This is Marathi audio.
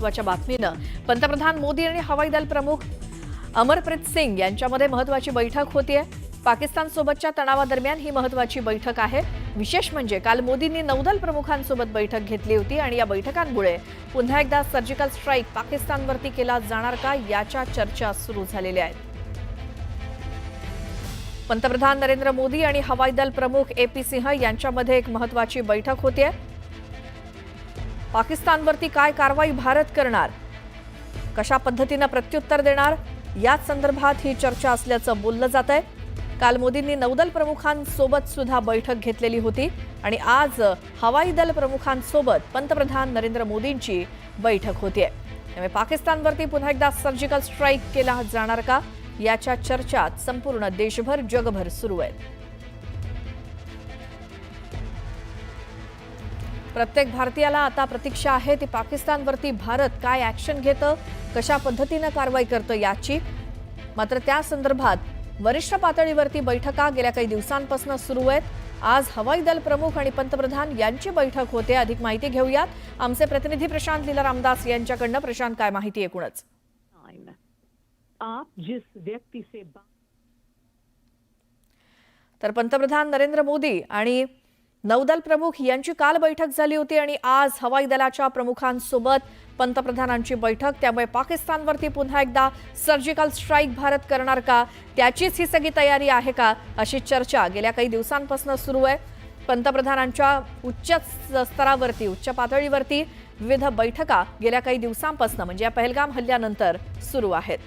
महत्त्वाच्या बातमीनं पंतप्रधान मोदी आणि हवाई दल प्रमुख अमरप्रीत सिंग यांच्यामध्ये महत्त्वाची बैठक होतीये। पाकिस्तानसोबतच्या तणावादरम्यान ही महत्त्वाची बैठक आहे। विशेष म्हणजे काल मोदींनी नौदल प्रमुखांसोबत बैठक घेतली होती आणि या बैठकांमुळे पुन्हा एकदा सर्जिकल स्ट्राईक पाकिस्तानवरती केला जाणार का याच्या चर्चा सुरू झालेल्या आहेत। पंतप्रधान नरेंद्र मोदी आणि हवाई दल प्रमुख ए.पी. सिंह यांच्यामध्ये एक महत्त्वाची बैठक होतीये। पाकिस्तानवरती काय कारवाई भारत करणार, कशा पद्धतीने प्रत्युत्तर देणार याच संदर्भात ही चर्चा असल्याचं बोललं जातंय। काल मोदींनी नौदल प्रमुखांसोबत सुद्धा बैठक घेतलेली होती आणि आज हवाई दल प्रमुखांसोबत पंतप्रधान नरेंद्र मोदींची बैठक होतीये। त्यामुळे पाकिस्तानवरती पुन्हा एकदा सर्जिकल स्ट्राईक केला जाणार का याच्या चर्चात संपूर्ण देशभर जगभर सुरू आहेत। प्रत्येक भारतीयाला आता प्रतीक्षा आहे ती पाकिस्तानवरती भारत काय ॲक्शन घेतं, कशा पद्धतीने कारवाई करतं याची। मात्र त्या संदर्भात वरिष्ठ पातळीवरती बैठका गेल्या काही दिवसांपासून सुरू आहेत। आज हवाई दल प्रमुख आणि पंतप्रधान यांची बैठक होते। अधिक माहिती घेऊयात आमचे प्रतिनिधी प्रशांत लीला रामदास यांच्याकडनं। प्रशांत, काय माहिती एकूणच? तर पंतप्रधान नरेंद्र मोदी आणि नौदल प्रमुख यांची काल बैठक झाली होती आणि आज हवाई दलाच्या प्रमुखांसोबत पंतप्रधानांची बैठक। त्यामुळे पाकिस्तानवरती पुन्हा एकदा सर्जिकल स्ट्राईक भारत करणार का, त्याचीच ही सगळी तयारी आहे का, अशी चर्चा गेल्या काही दिवसांपासून सुरू आहे। पंतप्रधानांच्या उच्च स्तरावरती, उच्च पातळीवरती विविध बैठका गेल्या काही दिवसांपासून म्हणजे या पहलगाम हल्ल्यानंतर सुरू आहेत।